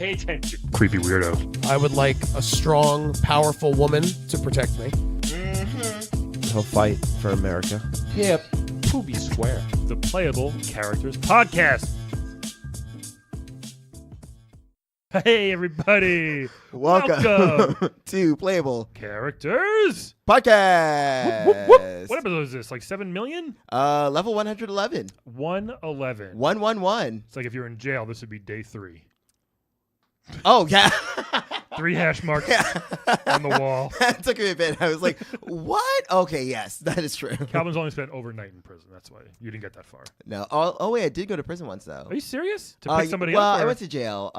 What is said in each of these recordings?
Pay attention. Creepy weirdo. I would like a strong, powerful woman to protect me. He'll fight for America. Hip. Poopy square. The Playable Characters Podcast. Hey, everybody. Welcome to Playable Characters Podcast. Whoop, whoop, whoop. What episode is this? Like 7 million? Level 111. 111. 111. It's like if you're in jail, this would be day 3. Oh, yeah. 3 hash marks on the wall. That took me a bit. I was like, what? Okay, yes, that is true. Calvin's only spent overnight in prison. That's why you didn't get that far. No. Oh, wait, I did go to prison once, though. Are you serious? To pick somebody well, up? I went to jail,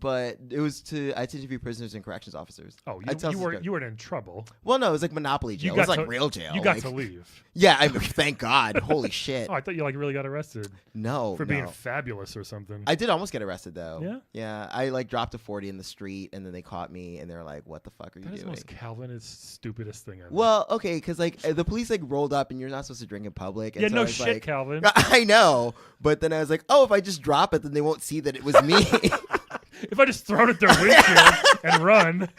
but it was I had to interview prisoners and corrections officers. Oh, you weren't in trouble. Well, no, it was like Monopoly jail. It was like real jail. You got to leave. Yeah, thank God. Holy shit. Oh, I thought you really got arrested. No, for being fabulous or something. I did almost get arrested, though. Yeah? Yeah, I dropped a 40 in the street, and then they caught me, and they're like, what the fuck are you doing? That is the most Calvinist, stupidest thing ever. Well, okay, because the police rolled up, and you're not supposed to drink in public. And yeah, so no shit, Calvin. I know, but then I was like, oh, if I just drop it, then they won't see that it was me. If I just throw it at their windshield and run.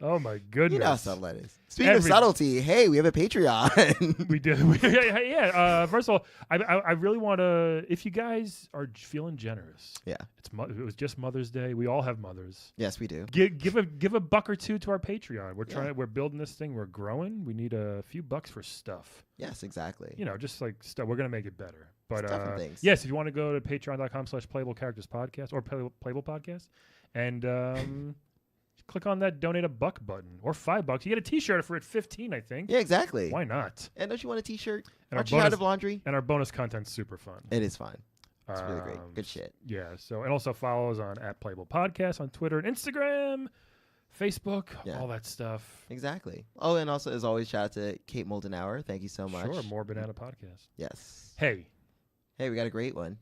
Oh, my goodness. You know how subtle that is. Speaking of subtlety, hey, we have a Patreon. We do. Yeah. First of all, I really want to, if you guys are feeling generous. Yeah. It was just Mother's Day. We all have mothers. Yes, we do. Give a buck or two to our Patreon. We're building this thing. We're growing. We need a few bucks for stuff. Yes, exactly. Just like stuff. We're going to make it better. But things. yes, if you want to go to patreon.com/Playable Characters Podcast or Playable Podcast and click on that donate a buck button or $5. You get a t-shirt for it 15, I think. Yeah, exactly. Why not? And don't you want a t-shirt? And aren't you out of laundry? And our bonus content's super fun. It is fun. It's really great. Good shit. Yeah. So, and also follow us on @Playable Podcast on Twitter and Instagram, Facebook, all that stuff. Exactly. Oh, and also, as always, shout out to Kate Moldenauer. Thank you so much. Sure. More Banana Podcast. Yes. Hey, we got a great one.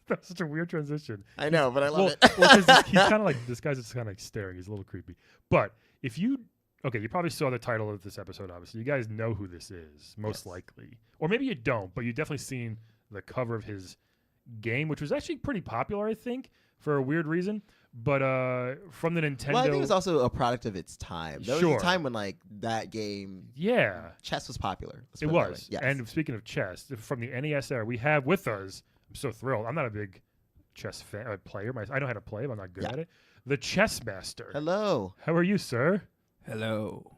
That's such a weird transition. I know, but I love it. Well, he's kind of like, this guy's just kind of staring. He's a little creepy. But if you probably saw the title of this episode, obviously. You guys know who this is, most likely. Or maybe you don't, but you've definitely seen the cover of his game, which was actually pretty popular, I think, for a weird reason. But from the Nintendo... Well, I think it was also a product of its time. There was a time when, that game... Yeah. Chess was popular. It was. Yes. And speaking of chess, from the NES era, we have with us... I'm so thrilled. I'm not a big chess player. I know how to play, but I'm not good at it. The Chessmaster. Hello. How are you, sir? Hello.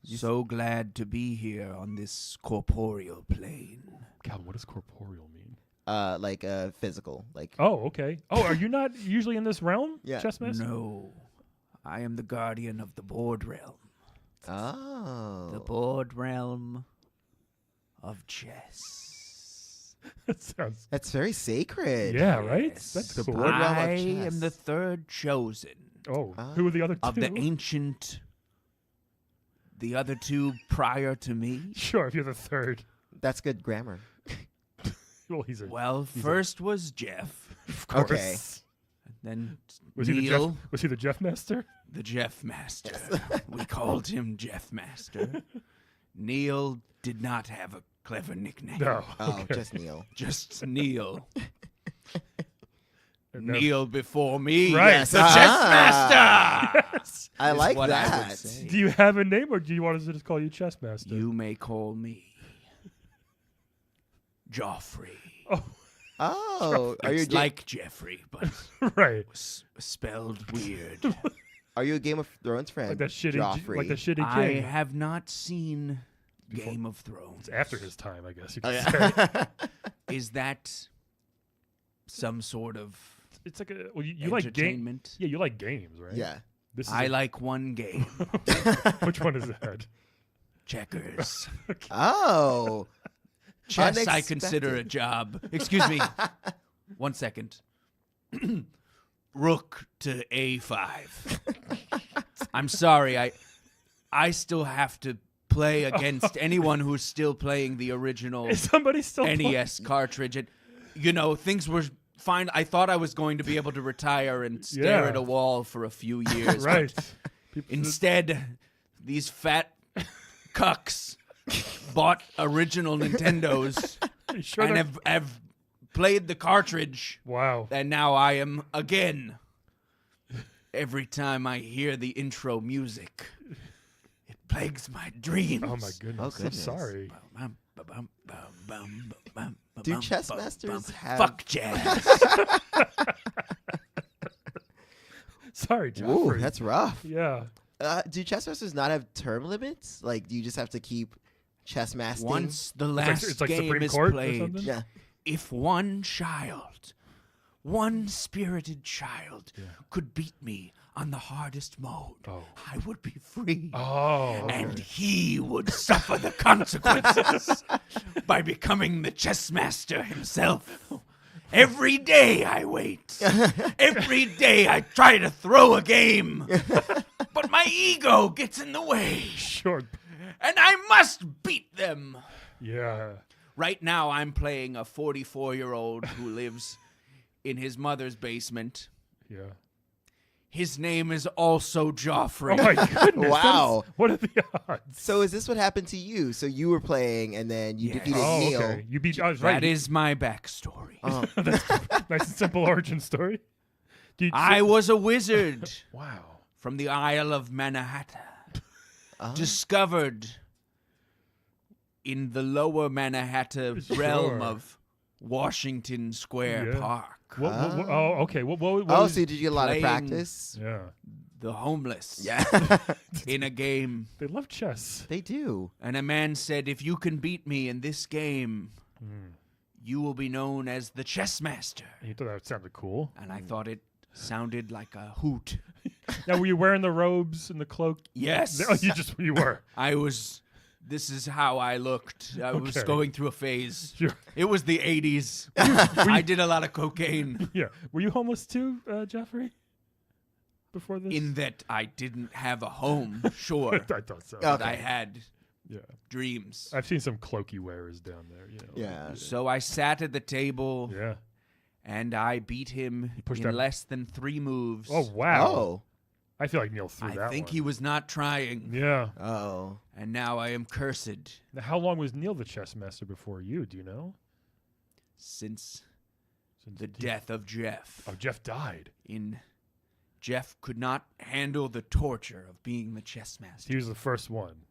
So glad to be here on this corporeal plane. Calvin, what does corporeal mean? Physical. Oh, okay. Oh, are you not usually in this realm? Yeah. Chessmaster? No. I am the guardian of the board realm. Oh. The board realm of chess. That's very sacred. Yeah, right? Yes. That's the cool. board realm of I chess. am the third chosen. Oh, who were the other two? Of the ancient... The other two prior to me. Sure, if you're the third. That's good grammar. Well, first was Jeff. Of course. Okay. Then was Neil. Was he the Jeff Master? The Jeff Master. We called him Jeff Master. Neil did not have a clever nickname. No. Oh, just Neil. Just Neil. Neil before me. Right. Yes, the Chess Master. Yes. I like what that. I would say. Do you have a name, or do you want us to just call you Chessmaster? You may call me Joffrey. Oh, are you It's like Jeffrey, but right? Spelled weird. Are you a Game of Thrones fan? Like that shitty, Joffrey? like the shitty king. I have not seen Game of Thrones. It's after his time, I guess you could say. Is that some sort of? It's like you like entertainment? Yeah, you like games, right? Yeah. I like one game. Which one is that? Checkers. Oh. Chess I consider a job. Excuse me. 1 second. Rook to A5. I'm sorry. I still have to play against anyone who's still playing the original Is somebody still NES cartridge. And, things were fine. I thought I was going to be able to retire and stare at a wall for a few years. Right. Instead, these fat cucks bought original Nintendos sure and have played the cartridge, Wow. and now I am again. Every time I hear the intro music, it plagues my dreams. Oh my goodness. Oh, goodness. I'm sorry. Do Chessmasters have? Fuck jazz. Sorry, Ooh, Joffrey. that's rough. Yeah. Do Chessmasters not have term limits? Like, do you just have to keep chessmasting? Once the like- last it's like game Supreme is Court or played, something? Yeah. if one child, one spirited child, could beat me on the hardest mode, Oh. I would be free. Oh. And he would suffer the consequences by becoming the chessmaster himself. Every day I wait. Every day I try to throw a game. But my ego gets in the way. Sure. And I must beat them. Yeah. Right now I'm playing a 44-year-old who lives in his mother's basement. Yeah. His name is also Joffrey. Oh my goodness. Wow. What are the odds? So is this what happened to you? So you were playing, and then you Yes. defeated Oh, Neil. okay. You beat. I was right. That is my backstory. Oh. Nice and simple origin story. I was a wizard Wow. from the Isle of Manhattan, Oh. discovered in the lower Manhattan realm Sure. of Washington Square Yeah. Park. Oh, okay. What Oh, was, so did you get a lot of playing- practice? yeah. The homeless Yeah. in a game. They love chess. They do. And a man said, if you can beat me in this game, you will be known as the Chessmaster. You thought that sounded cool. And I thought it sounded like a hoot. Now, were you wearing the robes and the cloak? Yes. Oh, you were. I was. This is how I looked. I was Okay. going through a phase. Sure. It was the 80s. I did a lot of cocaine. Yeah. Were you homeless too, Jeffrey? Before this? In that I didn't have a home, sure. I thought so. But Okay. I had Yeah. dreams. I've seen some cloaky wearers down there. You know. Yeah. So I sat at the table Yeah. and I beat him pushed in up- less than 3 moves. Oh wow. Oh. I feel like Neil threw I that think one. he was not trying. Yeah. Oh. And now I am cursed Now, how long was Neil the chess master before you? Do you know? since Since the he- death of Jeff. Oh, Jeff died. Jeff could not handle the torture of being the chess master. He was the first one.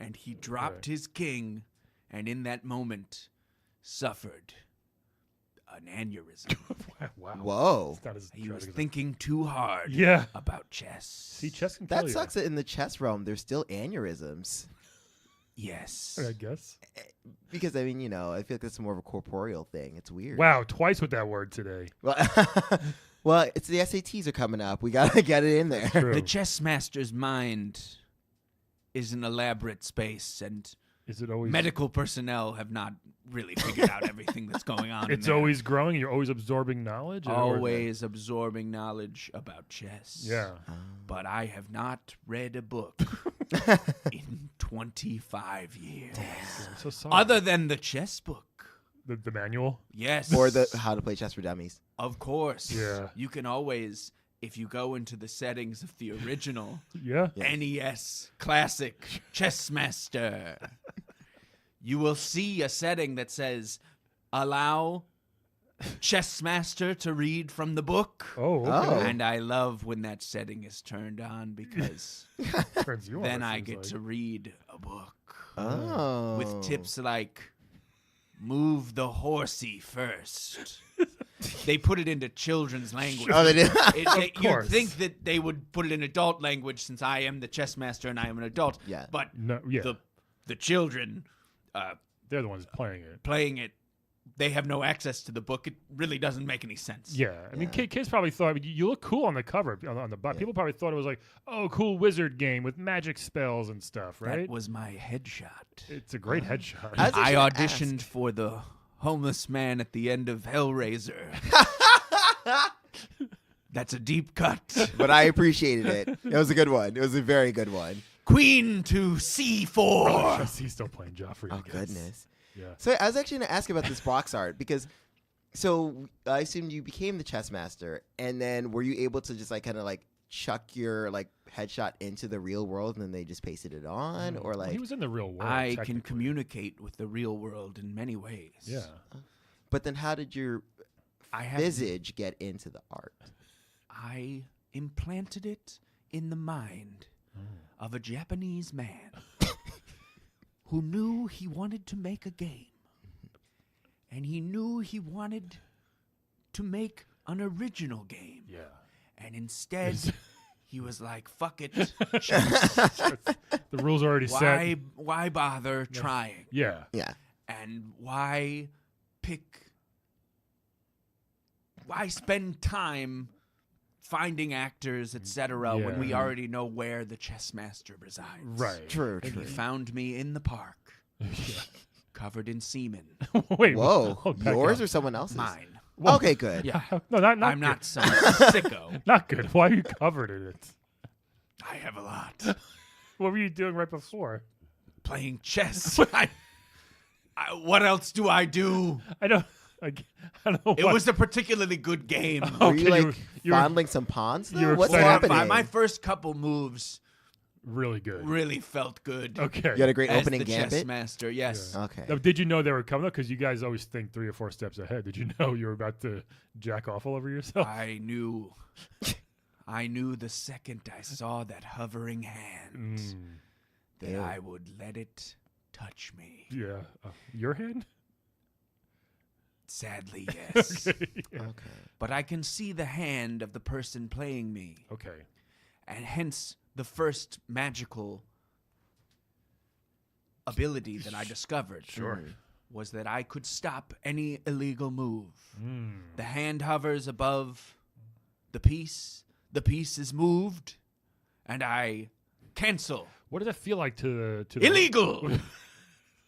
And he dropped Okay. his king, and in that moment suffered an aneurysm. Wow. Whoa. It's not as He was tragic as- thinking too hard Yeah. about chess. See, chess can kill That you. sucks that in the chess realm there's still aneurysms. Yes. I guess. Because, I mean, you know, I feel like that's more of a corporeal thing. It's weird. Wow, twice with that word today. Well, it's the SATs are coming up. We got to get it in there. True. The chess master's mind is an elaborate space, and Is it always? medical personnel have not really figured out everything that's going on. It's in there. always growing. You're always absorbing knowledge. or- always absorbing knowledge about chess. Yeah. But I have not read a book in 25 years. I'm so sorry. Other than the chess book. the manual. Yes. Or the How to Play Chess for Dummies. Of course. Yeah. You can always, if you go into the settings of the original Yeah. NES Classic Chessmaster, you will see a setting that says, allow Chessmaster to read from the book. Oh. Okay. Oh. And I love when that setting is turned on because Turns you on, then it I seems get like. to read a book Oh. with tips like move the horsey first. They put it into children's language. Oh, they did? You'd course. think that they would put it in adult language since I am the chess master and I am an adult. Yeah. But No. Yeah. the children They're the ones playing it. playing it, they have no access to the book. It really doesn't make any sense. Yeah, I mean, kids probably thought, I mean, you look cool on the cover, on the butt. Yeah. People probably thought it was like, oh, cool wizard game with magic spells and stuff, right? That was my headshot. It's a great headshot. I was I gonna auditioned ask. for the homeless man at the end of Hellraiser. That's a deep cut. But I appreciated it. It was a good one. It was a very good one. Queen to C4. He's still playing Joffrey. I Oh, guess. goodness. Yeah. So I was actually going to ask about this box art because, so I assumed you became the chess master, and then were you able to just like kind of like chuck your like headshot into the real world, and then they just pasted it on, or Well, like? he was in the real world. I can technically. communicate with the real world in many ways. Yeah. But then how did your visage get into the art? I implanted it in the mind of a Japanese man who knew he wanted to make a game. And he knew he wanted to make an original game. Yeah. And instead, he was like, fuck it. The rules are already set. Why bother trying? Yeah. Yeah. And why spend time finding actors, etc., when we already know where the Chessmaster resides? Right. True. And he found me in the park, covered in semen. Wait. Whoa. back Yours up. or someone else's? Mine. Okay, good. Yeah. No, not I'm good. not some sicko. Not good. Why are you covered in it? I have a lot. What were you doing right before? Playing chess. What else do I do? I don't know. It was a particularly good game. Were you Okay, like you were- fondling some pawns? you Though? were What's excited. happening? My first couple moves really good. really felt good. Okay. You had a great As opening the gambit. Chessmaster, yes. Okay. Now, did you know they were coming up? Because you guys always think 3 or 4 steps ahead. Did you know you were about to jack off all over yourself? I knew the second I saw that hovering hand that Ew. I would let it touch me. Yeah. Your hand? Sadly, yes. Okay. Yeah. Okay. But I can see the hand of the person playing me, Okay. and hence the first magical ability that I discovered. Sure. Was that I could stop any illegal move. Mm. The hand hovers above the piece is moved, and I cancel. What does that feel like to the Illegal!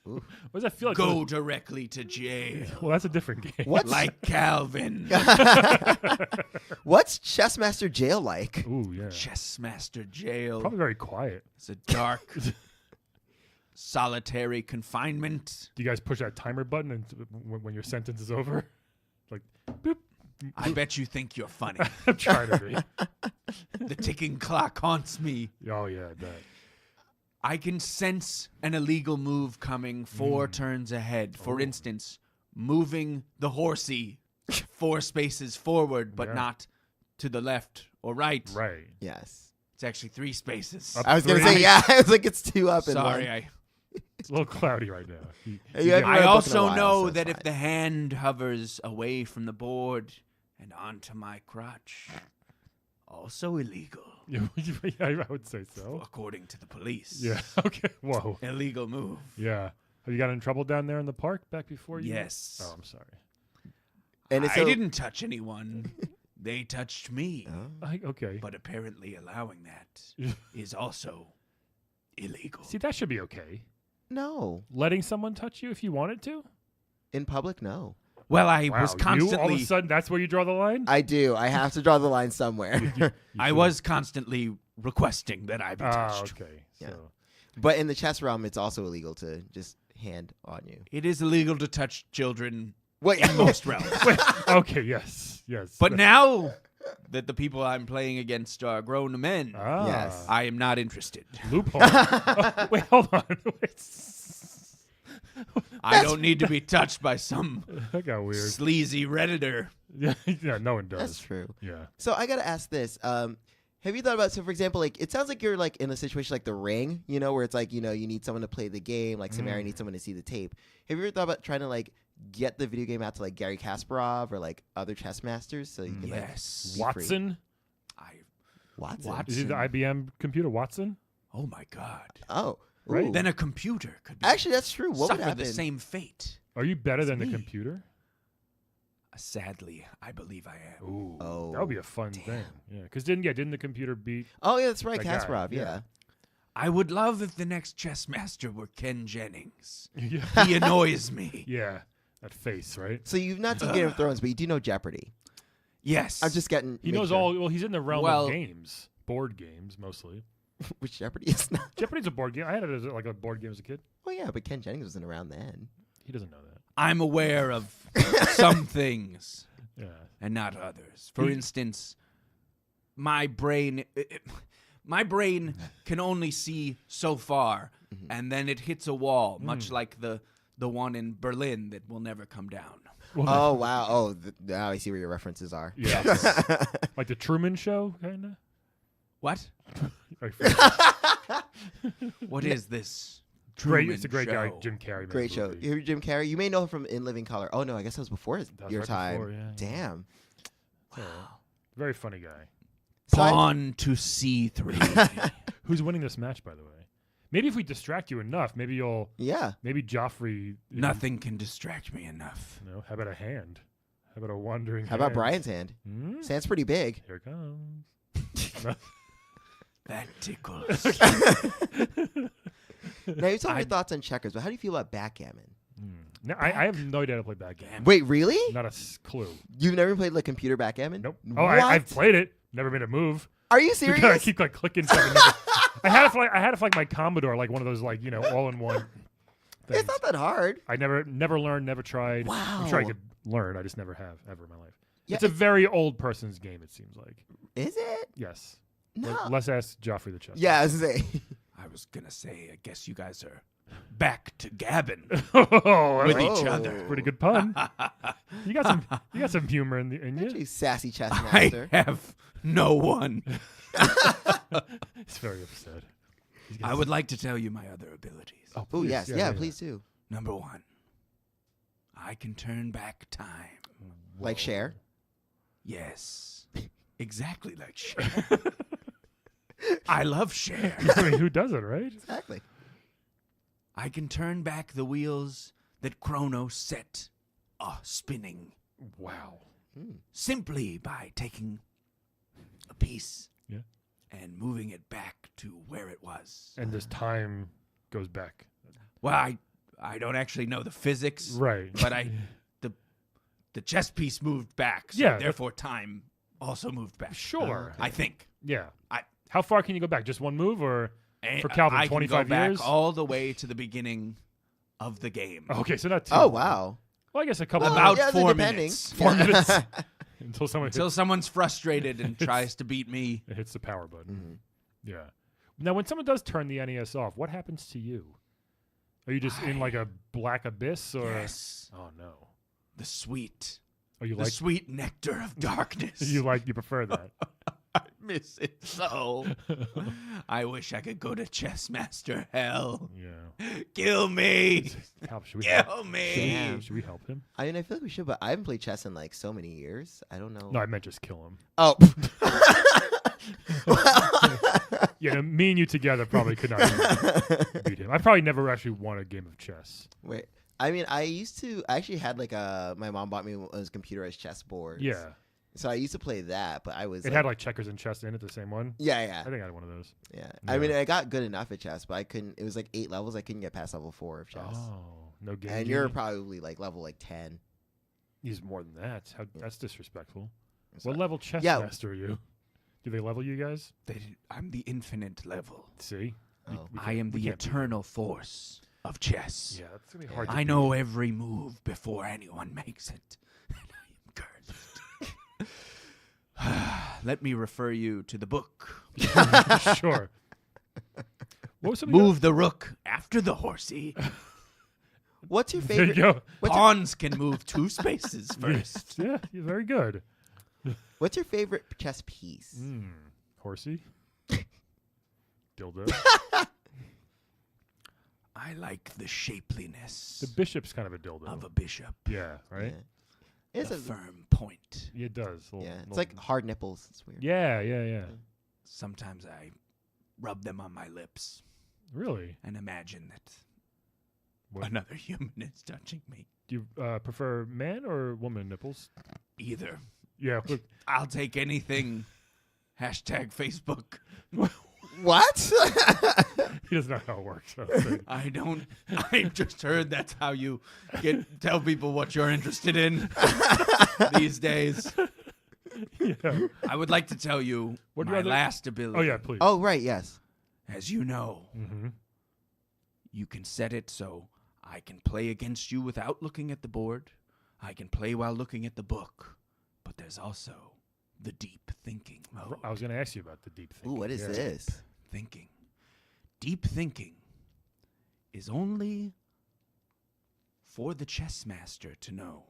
What does that feel like? Go directly to jail. Well, that's a different game. What's Like Calvin. What's Chessmaster Jail like? Ooh, yeah. Chessmaster jail. Probably very quiet. It's a dark, solitary confinement. Do you guys push that timer button and when your sentence is over? Like, boop. I bet you think you're funny. I'm trying to be. The ticking clock haunts me. Oh, yeah, I bet. I can sense an illegal move coming 4 turns ahead. For instance, moving the horsey 4 spaces forward, but Yeah. not to the left or right. Right. Yes. It's actually 3 spaces. Up I was gonna 3. say yeah. I was like, it's 2 up and Sorry, one. It's a little cloudy right now. You haven't I read a book in a also while, know so it's that if fine. the hand hovers away from the board and onto my crotch, also illegal, Yeah, I would say so. according to the police. Yeah. Okay. Whoa. Illegal move. Yeah. Have you got in trouble down there in the park back before you? Yes. Oh, I'm sorry. And it's I so- didn't touch anyone. They touched me. Oh. Okay. But apparently allowing that is also illegal. See, that should be okay. No. Letting someone touch you if you wanted to? In public, no. Well, I Wow, was you, all of constantly a sudden, that's where you draw the line? I do. I have to draw the line somewhere. I was constantly requesting that I be Ah, touched. okay. Yeah. So, But in the chess realm, it's also illegal to just hand on you. It is illegal to touch children Wait, in most realms. wait, okay, yes. But now that the people I'm playing against are grown men, Ah, Yes. I am not interested. loophole. Oh, wait, hold on. Wait. I don't need to be touched by some That got weird. sleazy Redditor. Yeah, yeah, no one does. that's true. Yeah. So I gotta ask this. Have you thought about, so for example, like it sounds like you're like in a situation like The Ring, you know, where it's like, you know, you need someone to play the game, like Samara needs someone to see the tape. Have you ever thought about trying to like get the video game out to like Gary Kasparov or like other chess masters so you can Yes. like be free? Watson? Watson. Watson. Is he the IBM computer, Watson? Oh my God. Oh, Right? ooh. Then a computer could be Actually, that's true. What would suffer happen? the same fate. Are you better than the me. computer? Sadly, I believe I am. Ooh. Oh, That would be a fun thing. Yeah. Because didn't the computer beat. Oh yeah, that's right, That guy, Kasparov. yeah. Yeah. I would love if the next chess master were Ken Jennings. Yeah. He annoys me. Yeah. That face, right? So you've not seen Game of Thrones, but you do know Jeopardy. Yes. I'm just getting. He make knows sure. all. Well, he's in the realm Well- of games. Board games, mostly. Which Jeopardy is not. Jeopardy's a board game. I had it as like a board game as a kid. Well, yeah, but Ken Jennings wasn't around then. He doesn't know that. I'm aware of some things Yeah. and not others. For instance, my brain can only see so far, and then it hits a wall, much like the one in Berlin that will never come down. Well, Oh wow! Oh, now I see where your references are. Yeah. Like the Truman Show, kind of. What? What is this? Great. It's a Truman great guy, Show? Jim Carrey. made a Great show. movie. You hear Jim Carrey? You may know him from In Living Color. Oh no, I guess that was before That was your right time. before, yeah. Damn. Yeah. Very funny guy. So I- Pawn to C3. Who's winning this match, by the way? Maybe if we distract you enough, maybe you'll. Yeah. Maybe Joffrey. Nothing can distract me enough. You know, how about a hand? How about a wandering? How about hand? Brian's hand? Hmm? Hand's pretty big. Here it comes. That tickles. Now you tell me your thoughts on checkers, but how do you feel about backgammon? No, I have no idea how to play backgammon. Wait, really? Not a clue. You've never played like computer backgammon? Nope. Oh, What? I've played it. Never made a move. Are you I serious? keep like clicking stuff. And never, I had it for like my Commodore, like one of those like all-in-one things. It's not that hard. I never learned, never tried. Wow. I'm sure I could learn. I just never have ever in my life. Yeah, it's a very old person's game. It seems like. Is it? Yes. No. Let's ask Joffrey the chess. Yeah, I was gonna say. I was gonna say, I guess you guys are back to gabbing Oh, with that's each Oh. other. pretty good pun. You got some humor in you. Actually, sassy chess I master. have no one. He's very upset. He's I gonna would like to tell you my other abilities. Oh please, yes, yeah, please do. Number 1, I can turn back time. Like share. Yes, exactly like Cher. I love Cher. I mean, who doesn't, right? Exactly. I can turn back the wheels that Chrono set spinning Wow. simply by taking a piece Yeah. and moving it back to where it was. And this time goes back. Well, I don't actually know the physics, Right. but the chess piece moved back, so Yeah. therefore time also moved back. Sure. I think. Yeah. I- How far can you go back? Just one move, or And for Calvin, I can 25 go back years? all the way to the beginning of the game. Okay, so not too. Oh wow. Well, I guess a couple. Well, About yeah, 4 depending. minutes. 4 minutes until someone Until someone's frustrated and tries to beat me. hits the power button. Mm-hmm. Yeah. Now, when someone does turn the NES off, what happens to you? Are you just in like a black abyss, or? Yes. Oh no. The sweet. Oh, you The like sweet nectar of darkness. you prefer that? I miss it so. I wish I could go to Chessmaster hell. Yeah. Kill me. Should we Kill help? me. Should we help him? I mean, I feel like we should, but I haven't played chess in like so many years. I don't know. No, I meant just kill him. Oh. Yeah, no, me and you together probably could not beat him. I probably never actually won a game of chess. Wait. I mean, I actually had like my mom bought me a computerized chessboard. Yeah. So I used to play that, but I was. It had like checkers and chess in it, the same one. Yeah, I yeah, think I had one of those. yeah. Yeah. I mean, I got good enough at chess, but I couldn't. It was like 8 levels. I couldn't get past level 4 of chess. Oh, no game. And you're probably like level like 10. He's more than that. That's disrespectful. So- What level chess Yeah. master are you? Do they level you guys? I'm the infinite level. See? Oh. I am the eternal force of chess. Yeah, that's gonna be hard. I know every move before anyone makes it. And I am cursed. Let me refer you to the book. Sure. What was some Move the rook after the horsey. What's your There you favorite? go. What's your, Pawns can move 2 spaces first. Yeah, you're very good. what's your favorite chess piece? Horsey. Dildo. I like the shapeliness The bishop's kind of a dildo. of a bishop. Yeah, right? Yeah. It's The a, firm point. Yeah, it does. yeah. It's like hard nipples. It's weird. Yeah. Sometimes I rub them on my lips Really? and imagine that What? another human is touching me. Do you prefer man or woman nipples? Either. Yeah. Look, I'll take anything. Hashtag Facebook. What? he doesn't know how it works. So I don't. I just heard that's how you tell people what you're interested in these days. yeah. I would like to tell you What my other- last ability. Oh yeah, please. Oh right, yes. As you know, Mm-hmm. you can set it so I can play against you without looking at the board. I can play while looking at the book. But there's also the deep thinking mode. I was going to ask you about the deep thinking. Ooh, what is Yeah. this? Thinking. Deep thinking is only for the chess master to know.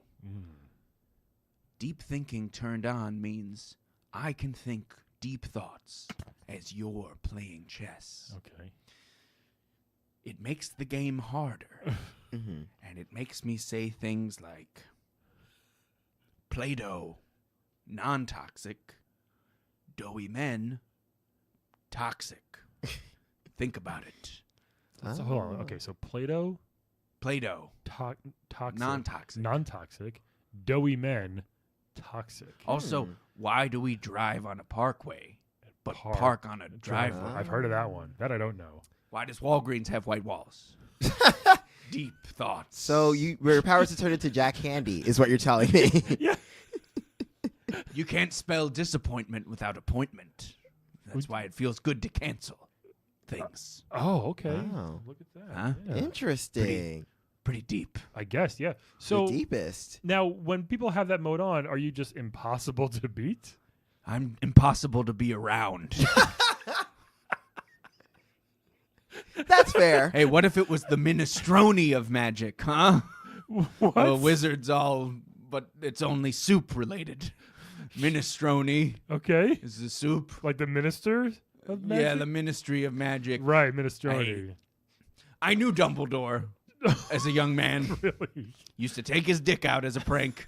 Deep thinking turned on means I can think deep thoughts as you're playing chess. Okay. It makes the game harder. Mm-hmm. And it makes me say things like Play-Doh, non-toxic, doughy men, toxic. Think about it. So hold on. Okay, so Play-Doh, Play-Doh, toxic, non-toxic. non-toxic, doughy men, toxic. Also, why do we drive on a parkway but park on a driveway? I've heard of that one. That I don't know. Why does Walgreens have white walls? Deep thoughts. So your powers to turn into Jack Handy is what you're telling me. Yeah. You can't spell disappointment without appointment. That's why it feels good to cancel things. Oh, okay. Oh. Look at that. Huh? Yeah. Interesting. Pretty deep. I guess, yeah. So The deepest. now, when people have that mode on, are you just impossible to beat? I'm impossible to be around. That's fair. Hey, what if it was the minestrone of magic, huh? What? A wizard's all, but it's only soup related. Minestrone Okay. is the soup. Like the minister of magic? Yeah, the Ministry of Magic. Right, minestrone. Hey. I knew Dumbledore as a young man. Really? Used to take his dick out as a prank.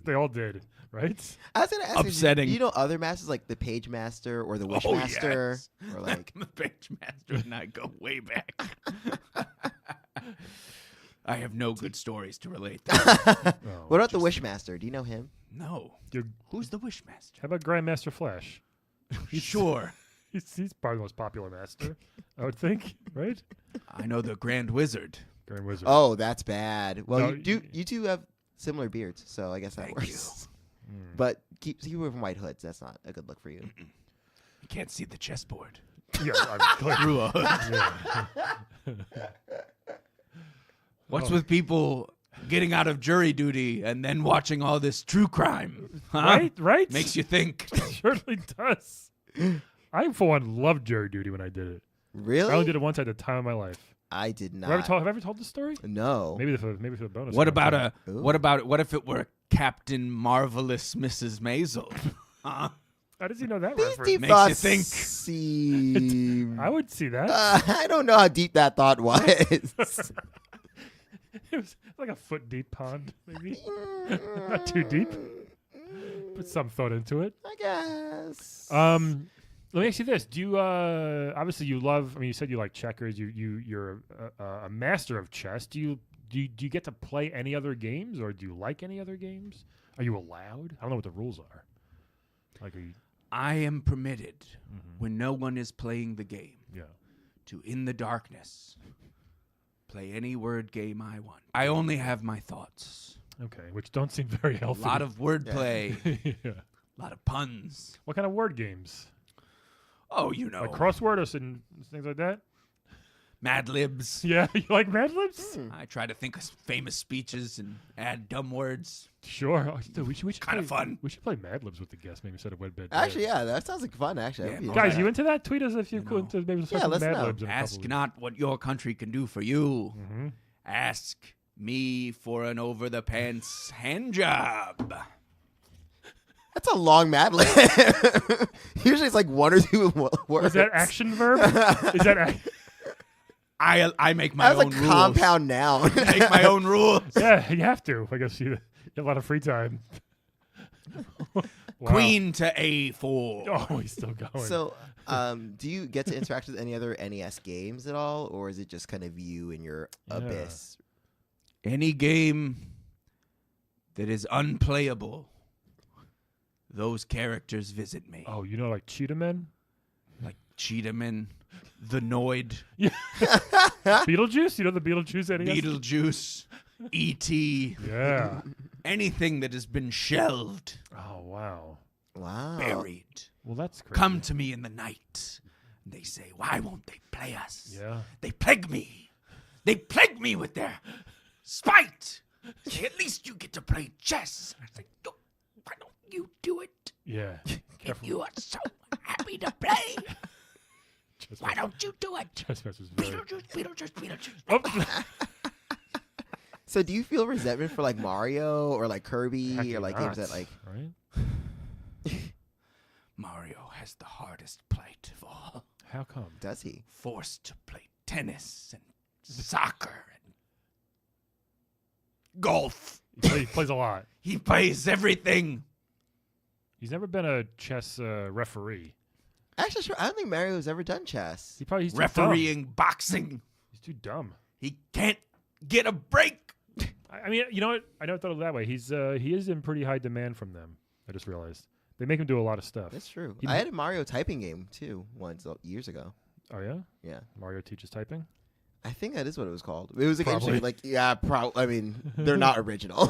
They all did, right? I was gonna ask Upsetting. You, do you know other masters like the Page Master or the Wish Master yes. or like The Page Master and I go way back. I have no good stories to relate. Oh, what about the Wish Master? Do you know him? No. Dude, Who's the Wishmaster? how about Grandmaster Flash? Sure. He's probably the most popular master, I would think, right? I know the Grand Wizard. Grand Wizard. Oh, that's bad. Well, No, you two have similar beards, so I guess that Thank works. Mm. But keep away from white hoods. That's not a good look for you. You can't see the chessboard. Yeah, I'm clear. Through a hood. Yeah. What's Oh. with people getting out of jury duty and then watching all this true crime? Huh? Right? Makes you think. It certainly does. I, for one, loved jury duty when I did it. Really? I only did it once at a time of my life. I did not. Have I ever told this story? No. Maybe for the bonus. What content. about what if it were Captain Marvelous Mrs. Maisel? Huh? How does he know that These reference? deep Makes you thoughts think. seem. I would see that. I don't know how deep that thought was. It was like a foot deep pond, maybe. Not too deep. Put some thought into it. I guess. Let me ask you this: do you obviously you love? I mean, you said you like checkers. You're a master of chess. Do you get to play any other games, or do you like any other games? Are you allowed? I don't know what the rules are. Like, are you? I am permitted, when no one is playing the game, Yeah. to, in the darkness, play any word game I want. I only have my thoughts. Okay, which don't seem very A healthy. lot of wordplay, yeah. a lot of puns. What kind of word games? Oh, you know, Like crossword or things like that? Mad Libs. Yeah, you like Mad Libs? I try to think of famous speeches and add dumb words. Sure. Oh, dude, we should Kinda play- fun. We should play Mad Libs with the guest maybe instead of Wed Bed. Actually, yeah, that sounds like fun. Actually, Yeah, That'd be guys, Guys, you into that? Tweet us if you're You cool know. into maybe Yeah, some let's Mad know. Libs. In a couple Ask weeks. not what your country can do for you. Mhm. Ask me for an over-the-pants hand job. That's a long Mad Lib. Usually, it's like one or two words. Is that action verb? Is that I make my That was own a rules. compound noun. Make my own rules. yeah? You have to. I guess you have a lot of free time. Wow. Queen to A4. Oh, he's still going. So, do you get to interact with any other NES games at all, or is it just kind of you and your Yeah. abyss? Any game that is unplayable, those characters visit me. oh, you know, like Cheetah Men, Like Cheetahman, the Noid, Beetlejuice. You know the Beetlejuice NES? Beetlejuice, E.T., Yeah. anything that has been shelved, Oh wow. Wow. buried. Well, that's crazy. Come to me in the night. And they say, why won't they play us? Yeah. They plague me. They plague me with their spite. Say, at least you get to play chess. I say, why don't you do it? Yeah. If Careful. you are so happy to play, why Chessmaster- don't you do it? Chessmaster's very. Beetlejuice, Beetlejuice, Beetlejuice. Oh. So do you feel resentment for like Mario or like Kirby Heck or like games that not, like? right? Mario has the hardest plight of all. How come? Does he? Forced to play tennis and soccer and golf. He plays a lot. He plays everything. He's never been a chess referee. Actually, sure. I don't think Mario's ever done chess. He's too dumb. Refereeing boxing. He's too dumb. He can't get a break. I mean, you know what? I never thought of it that way. He is in pretty high demand from them. I just realized they make him do a lot of stuff. That's true. He- I had a Mario typing game too once years ago. Oh yeah, Yeah, Mario teaches typing. I think that is what it was called. It was like Probably. interesting. Like yeah, I mean, they're not original.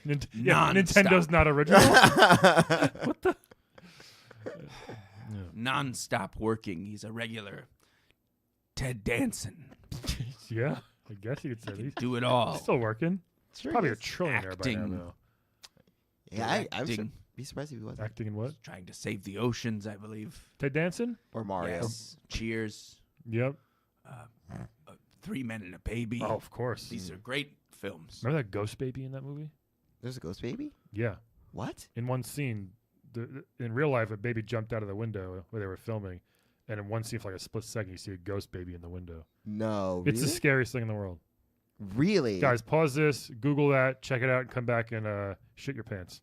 Nintendo's not original. What the? Non-stop working. He's a regular Ted Danson. Yeah, I guess you could say he's Do it all. still working. Sure Probably he a is. trillionaire by now. Acting. Though. Yeah, I'm Directing. be surprised if he wasn't. Acting in what? Trying to save the oceans, I believe. Ted Danson. Or Mario. Yes. Cheers. Yep. 3 Men and a Baby. Oh, of course. These are great films. Remember that ghost baby in that movie? There's a ghost baby. Yeah. What? In one scene, in real life, a baby jumped out of the window where they were filming, and in one scene, for like a split second, you see a ghost baby in the window. No. It's the really? scariest thing in the world. Really? Guys, pause this, Google that, check it out, and come back and shit your pants.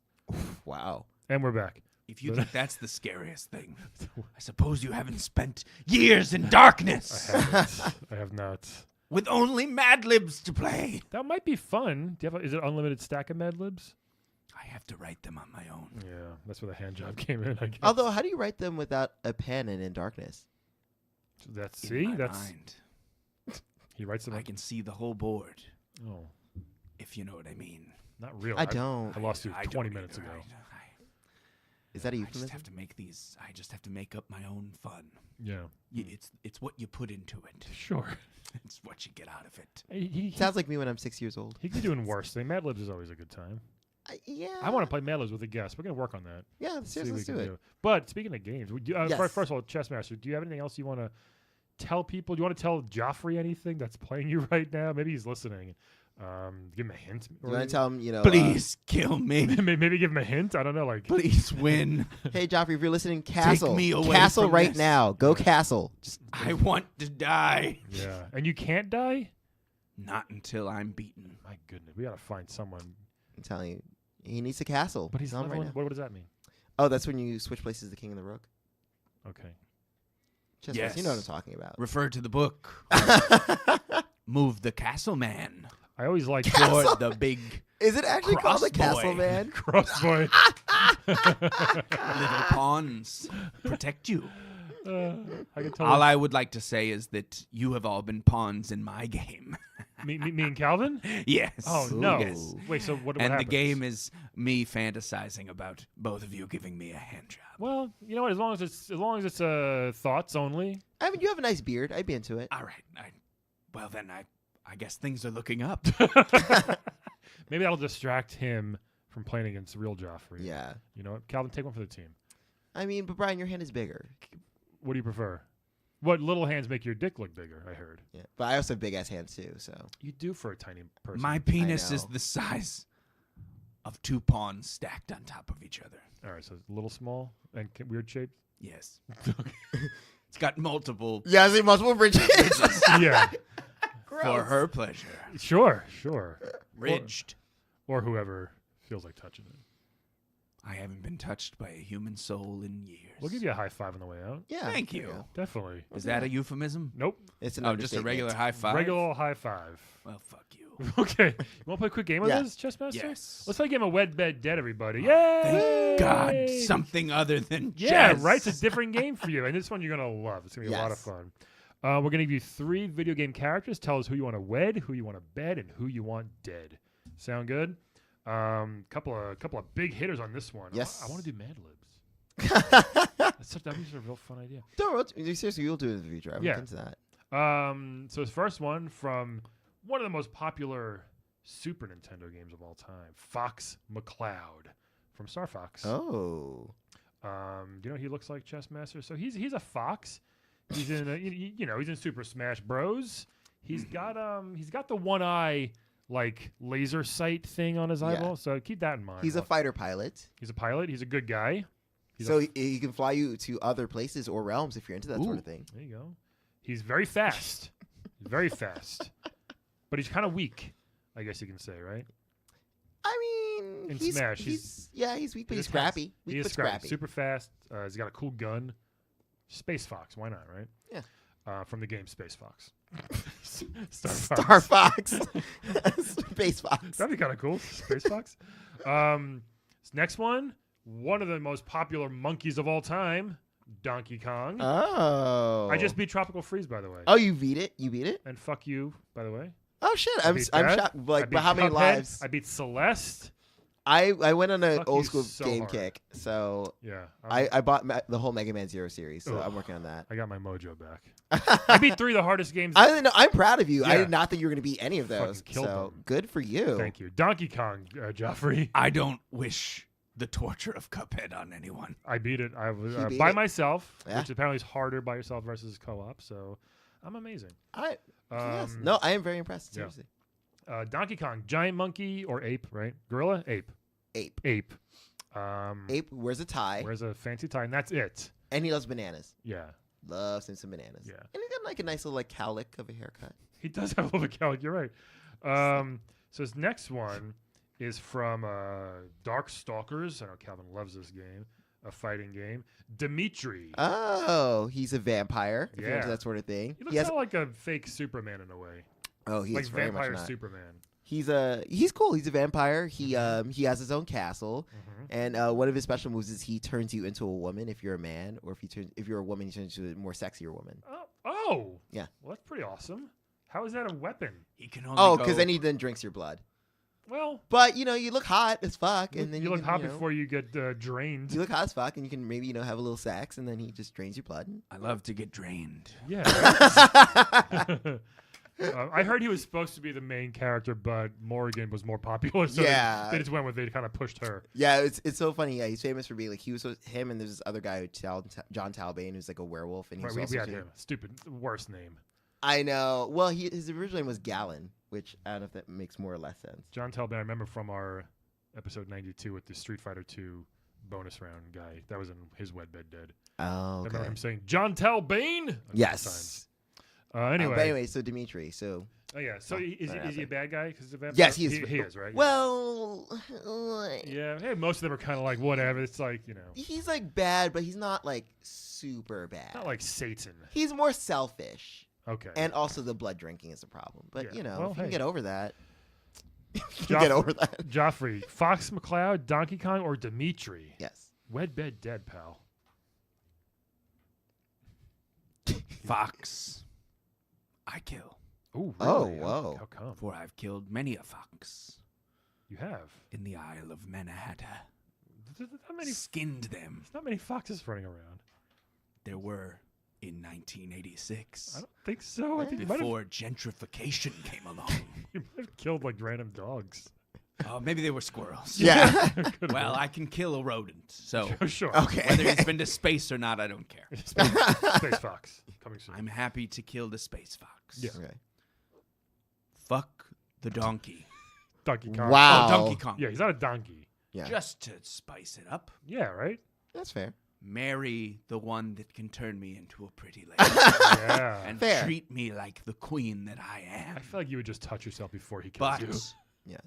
Wow. And we're back. If you think that's the scariest thing, I suppose you haven't spent years in darkness I have not. with only Mad Libs to play. That might be fun. Do you have? Is it unlimited stack of Mad Libs? I have to write them on my own. Yeah, that's where the hand job came in. I guess. Although, how do you write them without a pen and in darkness? That's In my that's mind, he writes them. I can see the whole board, Oh, if you know what I mean. not really. I don't. I lost you I 20 don't minutes either. ago. Is that a I just euphemism? have to make these. I just have to make up my own fun. Yeah, It's what you put into it. sure. It's what you get out of it. He Sounds like me when I'm 6 years old. he could be doing worse thing. Mad Libs is always a good time. Yeah. I want to play Mad Libs with a guest. We're gonna work on that. Yeah, See seriously, what let's we do can it. But speaking of games, Yes. first of all, Chessmaster, do you have anything else you want to tell people? Do you want to tell Joffrey anything that's playing you right now? Maybe he's listening. Give him a hint. You want to tell him, Please kill me. Maybe give him a hint. I don't know. Like, Please win. hey, Joffrey, if you're listening, Castle. me away Castle from right this. now. Go Castle. Just I want to die. yeah, and you can't die. Not until I'm beaten. My goodness, we gotta find someone. I'm telling you, he needs a castle. But he's Tell him level. right now. What does that mean? Oh, that's when you switch places the king and the rook. Okay. Just Yes. you know what I'm talking about. Refer to the book. Move the castle man I always like Castle- toward the big Is it actually called the Crossboy. Castle Man? Crossboy. little pawns. Protect you. I can tell. All I would like to say is that you have all been pawns in my game. me and Calvin. Yes. Oh no! Yes. Wait, so what? And the happens? game is me fantasizing about both of you giving me a hand job. Well, you know what? As long as it's thoughts only. I mean, you have a nice beard. I'd be into it. All right. Well, then I guess things are looking up. Maybe that'll distract him from playing against real Joffrey. Yeah. You know what? Calvin, take one for the team. I mean, but Brian, your hand is bigger. What do you prefer? What little hands make your dick look bigger? I heard. Yeah. But I also have big ass hands too. So You do for a tiny person. My penis is know. the size of 2 pawns stacked on top of each other. All right, so it's a little small and weird shaped. Yes. It's got multiple yeah, I see multiple bridges. Yeah, for her pleasure. sure. Ridged. Or whoever feels like touching it. I haven't been touched by a human soul in years. We'll give you a high five on the way out. Yeah. Thank there you. go. Definitely. Is that a euphemism? Nope. It's an Oh, just a understatement. regular high five? Regular high five. Well, fuck you. Okay. You want to play a quick game with Yeah. us, Chessmaster? Yes. Let's play a game of Wed, Bed, Dead, everybody. Thank Yay! God, something other than Yeah, chess. right? It's a different game for you. And this one you're going to love. It's going to be a lot of Yes. fun. We're going to give you 3 video game characters. Tell us who you want to wed, who you want to bed, and who you want dead. Sound good? Couple of big hitters on this one. Yes. I want to do Mad Libs. That was a real fun idea. Don't seriously, you'll do it in the future. I'm Yeah. into that. So his first one from one of the most popular Super Nintendo games of all time, Fox McCloud from Star Fox. Oh. Do you know what he looks like, Chessmaster? So he's a fox. He's in he's in Super Smash Bros. He's got the one eye like laser sight thing on his Yeah. eyeball. So keep that in mind. He's a fighter pilot, He's a pilot. He's a good guy. He's so he can fly you to other places or realms if you're into that sort Ooh. of thing. There you go. He's very fast. Very fast. But he's kind of weak, I guess you can say, right? I mean, In he's Smash, he's weak, but He he's just scrappy. He Weak is but scrappy. Super fast. He's got a cool gun. Space Fox. Why not, right? Yeah. From the game Space Fox. Star Fox, Space Fox. That'd be kind of cool. Space Fox. This next one of the most popular monkeys of all time, Donkey Kong. Oh, I just beat Tropical Freeze, by the way. Oh, you beat it. You beat it. And fuck you, by the way. Oh shit! I I'm beat I'm that. shocked. I Like, beat but how many Cuphead. lives? I beat Celeste. I went on an Fuck old you school so game hard. kick, so Yeah. I bought the whole Mega Man Zero series, so Ugh. I'm working on that. I got my mojo back. I beat 3 of the hardest games. I didn't know. I'm proud of you. I Yeah. did not think you were going to beat any of those. Fucking killed So them. good for you. Thank you. Donkey Kong, Joffrey. I don't wish the torture of Cuphead on anyone. I beat it. I was He beat by it. myself, Yeah. which apparently is harder by yourself versus co-op. So I'm amazing. Yes. No, I am very impressed. yeah. Seriously. Donkey Kong, giant monkey or ape, right? Gorilla, ape. Ape. Ape wears a tie, wears a fancy tie, and that's it. and he loves bananas. Yeah, Loves him some bananas. Yeah. And he's got like a nice little like cowlick of a haircut. he does have a little cowlick. You're right. So his next one is from Darkstalkers. I know Calvin loves this game, a fighting game. Dimitri. Oh, he's a vampire. If you're into Yeah. that sort of thing. He looks kind of like a fake Superman in a way, Oh, he's like very much vampire not. Superman. He's cool. He's a vampire. He has his own castle, Mhm. and one of his special moves is he turns you into a woman if you're a man, or if you're a woman, he turns you into a more sexier woman. Oh, Yeah. Well, that's pretty awesome. How is that a weapon? He can only Oh, go- because then he drinks your blood. Well, But you look hot as fuck, and then you look can, hot before you get drained. you look hot as fuck, and you can maybe have a little sex, and then he just drains your blood. I love to get drained. Yeah. I heard he was supposed to be the main character, but Morrigan was more popular, so Yeah. they just went with it. They kind of pushed her. Yeah, it's so funny. Yeah, he's famous for being like him, and there's this other guy, John Talbane, who's like a werewolf, and he's Right, also we had him. Stupid, worst name. I know. Well, his original name was Gallon, which I don't know if that makes more or less sense. John Talbot, I remember from our episode 92 with the Street Fighter 2 bonus round guy. That was in his Wed Bed Dead. Oh, I okay. remember him saying, John Talbane? Yes. Anyway. But anyway, so Dimitri. So Oh, yeah. So is he a bad guy? Because yes, he is. He is, right? Well, Yeah. Hey, most of them are kind of like whatever. It's like, he's like bad, but he's not like super bad. not like Satan. He's more selfish, Okay. and also the blood drinking is a problem. But Yeah. Well, if you can hey. get over that, you Joffrey. can get over that. Joffrey, Fox McCloud, Donkey Kong, or Dimitri? Yes. Wed Bed Dead, pal. Fox. I kill, Ooh, Oh, really? whoa. How come? for I've killed many a fox You have. in the Isle of Manhattan. There's not many, Skinned them. not many foxes running around. There were in 1986. I don't think so. I think you might have, Before gentrification came along. you might have killed like random dogs. Maybe they were squirrels. Yeah. Could've Well, I can kill a rodent, so been. Sure. Okay. whether he's been to space or not, I don't care. Space Fox coming soon. I'm happy to kill the space fox. Yeah. Okay. Fuck the donkey. Donkey Kong. Wow. Oh, Donkey Kong. Yeah, he's not a donkey. Yeah. Just to spice it up, Yeah, right? That's fair. marry the one that can turn me into a pretty lady Yeah. and Fair. treat me like the queen that I am. I feel like you would just touch yourself before he kills But you. Yes.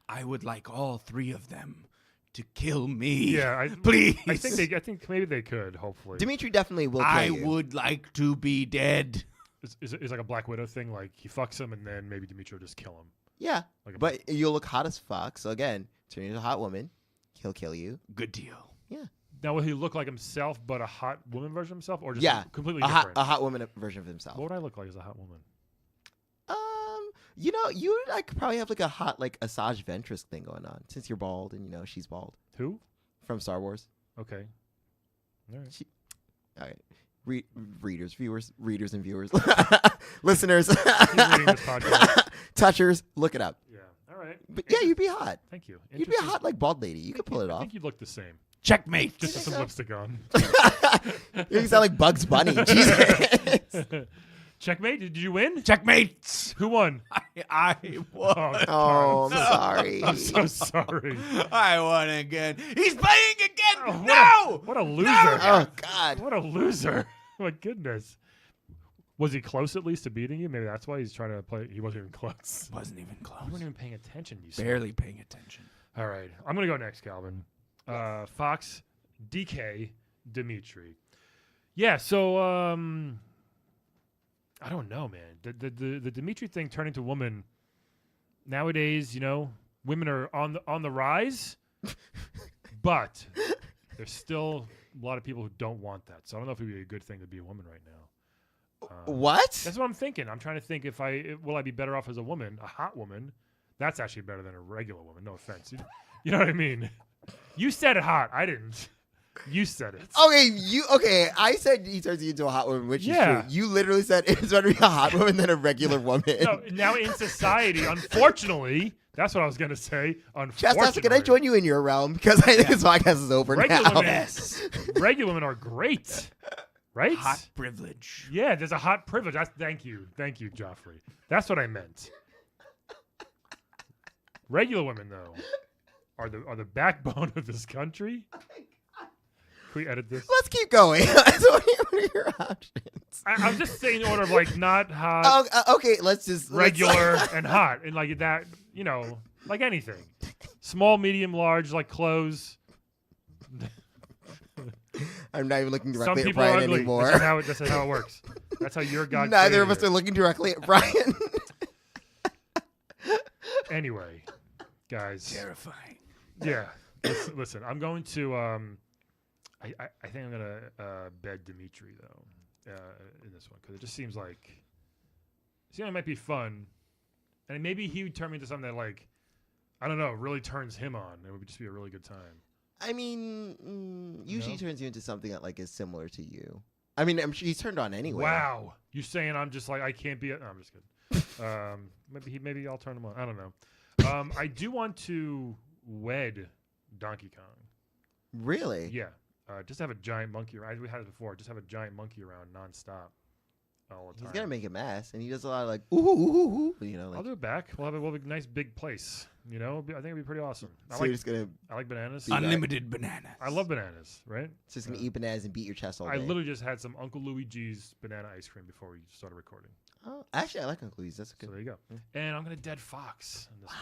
I would like all three of them to kill me. Yeah, please. I think maybe they could, hopefully. Dimitri definitely will kill I you. would like to be dead. Is like a Black Widow thing, like he fucks him and then maybe Dimitri will just kill him. Yeah. Like a- But you'll look hot as fuck. So again, turn into a hot woman. He'll kill you. Good deal. Yeah. Now, will he look like himself, but a hot woman version of himself, or just Yeah. completely A different? hot woman version of himself. What would I look like as a hot woman? You would like probably have like a hot like Asajj Ventress thing going on since you're bald and she's bald Who? from Star Wars. Okay. All right. All right. Readers and viewers, listeners, Keep reading this podcast. touchers, look it up. Yeah. All right. But yeah, you'd be hot. Thank you. You'd be a hot like bald lady. You could pull it I off. think you'd look the same, Checkmate. just with some lipstick on. You sound like Bugs Bunny. Jesus. Checkmate. Did you win? Checkmate. Who won? I won. Oh, I'm sorry. I'm so sorry. I won again. He's playing again. Oh, No. What a loser. Oh God. What a loser. My goodness. Was he close at least to beating you? Maybe that's why he's trying to play. He wasn't even close. Wasn't even close. You weren't even paying attention. You said. Barely paying attention. All right. I'm going to go next, Calvin. Fox, DK, Dimitri. Yeah, so I don't know, man. The Dimitri thing turning to woman nowadays, women are on the rise, but there's still a lot of people who don't want that. So I don't know if it would be a good thing to be a woman right now. What? That's what I'm thinking. I'm trying to think will I be better off as a woman, a hot woman? That's actually better than a regular woman. No offense. You know what I mean? You said it hot. I didn't. You said it. Okay. I said he turns you into a hot woman, which is true. You literally said it's better to be a hot woman than a regular woman. No, now in society, unfortunately, that's what I was gonna say. Unfortunately, Chessmaster, can I join you in your realm? Because I think this podcast is over regular now. women, regular women are great, right? Hot privilege. Yeah, there's a hot privilege. Thank you, Joffrey. That's what I meant. Regular women, though, are the backbone of this country. Can we edit this? Let's keep going. So what are your options? I'm just saying in order of not hot, Okay, let's regular, and hot, and like that, like anything. Small, medium, large, like clothes. I'm not even looking Some directly at people are Brian ugly. anymore. That's how it works. That's how your God. Neither of created us are it. looking directly at Brian. Anyway, guys. Terrifying. Yeah. Listen, I'm going to. I think I'm gonna bed Dimitri though in this one because it just seems like it might be fun, and maybe he would turn me into something that I don't know, really turns him on. It would just be a really good time. I mean, usually he turns you into something that is similar to you. I mean, I'm sure he's turned on anyway. Wow, you saying I'm just I can't be? No, I'm just kidding. Maybe I'll turn him on. I don't know. I do want to wed Donkey Kong. Really? Yeah. Just have a giant monkey around. We had it before. Just have a giant monkey around nonstop all the time. He's gonna make a mess, and he does a lot of ooh, ooh, ooh, I'll do it back. We'll have a nice big place. I think it'd be pretty awesome. So you're just gonna I like bananas. Unlimited bananas. I love bananas. Right? just gonna eat bananas and beat your chest all day. I literally just had some Uncle Luigi's banana ice cream before we started recording. Oh, actually, I like Uncle Louis. That's good. So there you go. And I'm gonna dead Fox in this one.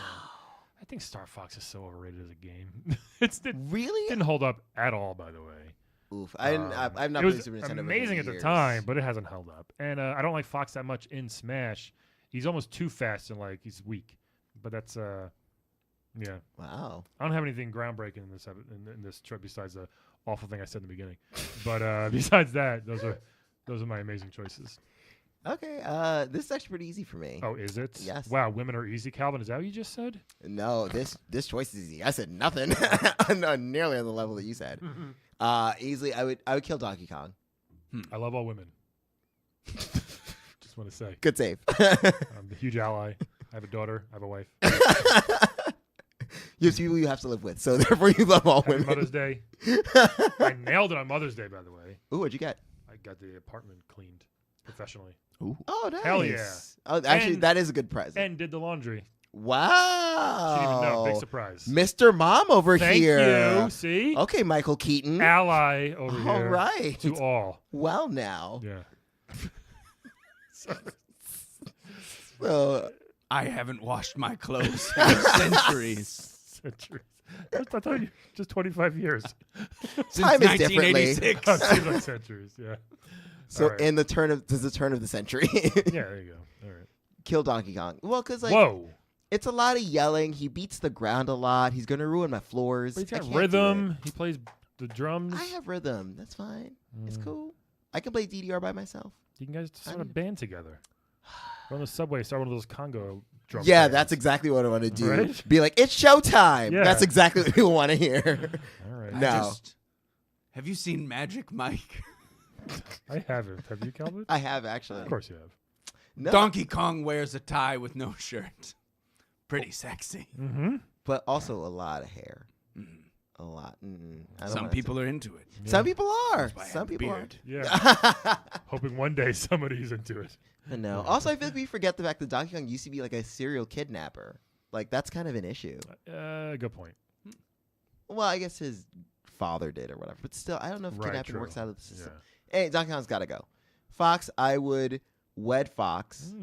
I think Star Fox is so overrated as a game. It Really? didn't hold up at all, by the way. Oof. I've not It played was Super Nintendo. amazing in at the years. time, but it hasn't held up. And I don't like Fox that much in Smash. He's almost too fast and he's weak. But that's yeah. Wow. I don't have anything groundbreaking in this trip besides the awful thing I said in the beginning. But besides that, those are my amazing choices. Okay. This is actually pretty easy for me. Oh, is it? Yes. Wow, women are easy, Calvin. Is that what you just said? No, this choice is easy. I said nothing. Not nearly on the level that you said. Easily, I would kill Donkey Kong. I love all women. Just want to say. Good save. I'm a huge ally. I have a daughter. I have a wife. You have people you have to live with, so therefore you love all Happy women. Mother's Day. I nailed it on Mother's Day, by the way. Ooh, what'd you get? I got the apartment cleaned professionally. Oh, nice. Hell yeah. Oh, actually, And- that is a good present. And did the laundry. Wow. She didn't even know. Big surprise. Mr. Mom over Thank here. you. See? Okay, Michael Keaton. Ally over here. All right. To all. Well, now. Yeah. So, I haven't washed my clothes in centuries. Centuries. I thought you just 25 years. Since Time is differently. 1986. Oh, it seems like centuries. Yeah. so All right. in the turn of the century, Yeah, there you go. All right. kill Donkey Kong. Well, because Whoa. it's a lot of yelling. He beats the ground a lot. He's gonna ruin my floors. But he's I got can't do rhythm. He plays the drums. it. I have rhythm. That's fine. It's Mm. cool. I can play DDR by myself. You can guys start a mean- band together. Go on the subway, start one of those Congo drum Yeah, bands. that's exactly what I want to do. Right? Be like, it's showtime. Yeah. That's exactly what people want to hear. All right. No. Have you seen Magic Mike? I haven't. Have you, Calvin? I have actually. Of course you have. No, Donkey Kong wears a tie with no shirt. Pretty sexy. Mm-hmm. but also a lot of hair. a lot. I don't Some wanna people are into it. Some people are. That's why I Some have a people are. beard. Yeah. Hoping one day somebody's into it. No. Also, I feel like we forget the fact that Donkey Kong used to be like a serial kidnapper. Like that's kind of an issue. Good point. Well, I guess his father did or whatever, but still, I don't know if Right, kidnapping true. works out of the system. Yeah. Hey, Donkey Kong's got to go. Fox, I would wed Fox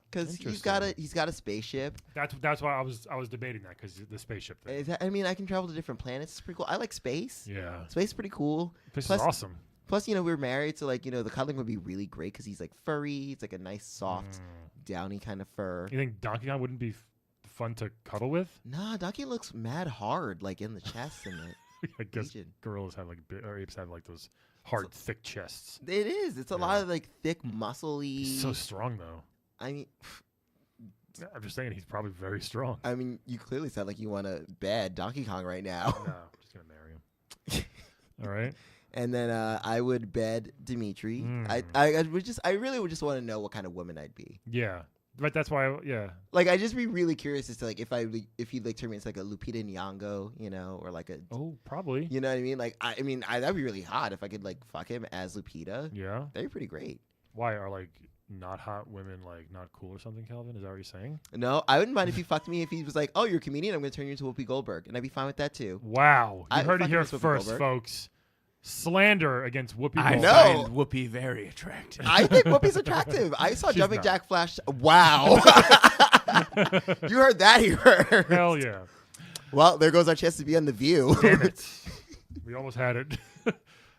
because he's got a spaceship. That's why I was debating that because the spaceship thing. I mean, I can travel to different planets. It's pretty cool. I like space. Yeah. Space is pretty cool. This Plus- is awesome. Plus, we're married, so like, the cuddling would be really great because he's like furry. It's like a nice, soft, downy kind of fur. You think Donkey Kong wouldn't be fun to cuddle with? Nah, Donkey looks mad hard, like in the chest and the I guess region. gorillas have or apes have like those hard, thick chests. It is. It's a lot of like thick, muscly. He's so strong though. I mean, I'm just saying he's probably very strong. you clearly sound like you want to bed Donkey Kong right now. No, I'm just gonna marry him. All right. And then I would bed Dimitri. I really would just want to know what kind of woman I'd be. Yeah. But that's why. Yeah. Like I'd just be really curious as to like if he'd like turn me into like a Lupita Nyong'o, or like a. Oh, probably. You know what I mean? Like that'd be really hot if I could like fuck him as Lupita. Yeah. That'd be pretty great. Why are like not hot women like not cool or something, Calvin? Is that what you're saying? No, I wouldn't mind if he fucked me if he was like, "Oh, you're a comedian. I'm going to turn you into Whoopi Goldberg," and I'd be fine with that too. Wow. You heard it fucking here miss Whoopi first, Goldberg. folks. Slander against Whoopi I Goldberg. know. find Whoopi very attractive. I think Whoopi's attractive. I saw She's Jumping not. Jack Flash. Wow. You heard that here. Hell yeah. Well, there goes our chance to be on The View. Damn it. We almost had it.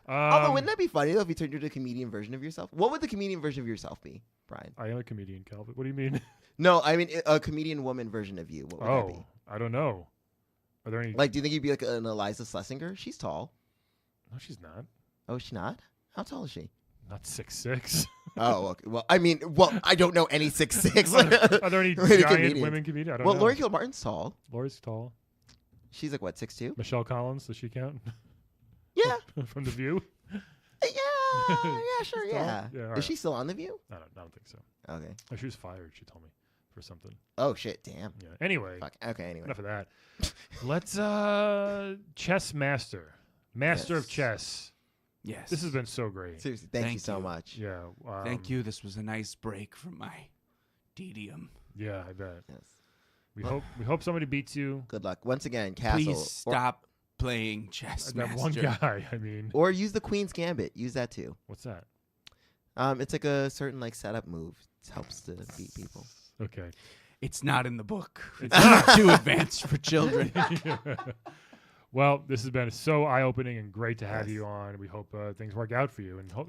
Although, wouldn't that be funny though if you turned into a comedian version of yourself? What would the comedian version of yourself be, Brian? I am a comedian, Calvin. What do you mean? No, I mean a comedian woman version of you. What would that be? I don't know. Are there any? Like, do you think you'd be like an Eliza Schlesinger? She's tall. No, she's not. Oh, is she not? How tall is she? Not 6'6". Oh, okay. Well, I don't know any 6'6". Are there any Really giant comedians. women comedians? I don't Well, know. Lori Kilmartin's tall. Lori's tall. She's like what, 6'2"? Michelle Collins, does she count? Yeah. From The View? Yeah, sure, She's tall? yeah. Yeah, all Is right. she still on The View? I don't think so. Okay. Oh, she was fired, she told me, for something. Oh shit, damn. Yeah. Anyway, Fuck. Okay, anyway. enough of that. Let's Chessmaster. Master of Yes. chess. Yes. This has been so great. Seriously, thank you Thank so you. much. Yeah. Thank you. This was a nice break from my tedium. Yeah, I bet. Yes. We hope somebody beats you. Good luck. Once again, Castle. Please stop playing chess. That one guy, I mean. Or use the Queen's Gambit. Use that too. What's that? It's like a certain like setup move. It helps to beat people. Okay. It's not in the book. It's It's too advanced for children. Well, this has been so eye-opening and great to have Yes. you on. We hope things work out for you, and hope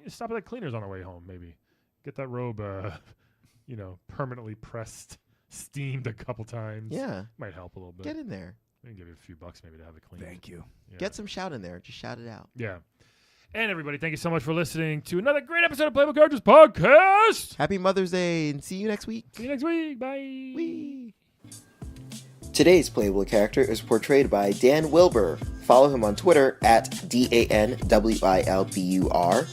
stop at the cleaners on the way home. Maybe get that robe, permanently pressed, steamed a couple times. Yeah. Might help a little bit. Get in there. I can give you a few bucks maybe to have it cleaned. Thank you. Yeah. Get some shout in there. Just shout it out. Yeah. And everybody, thank you so much for listening to another great episode of Playbook Characters Podcast. Happy Mother's Day and see you next week. See you next week. Bye. Whee! Today's playable character is portrayed by Dan Wilbur. Follow him on Twitter at DANWILBUR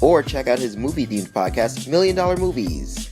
or check out his movie-themed podcast, $1 Million Movies.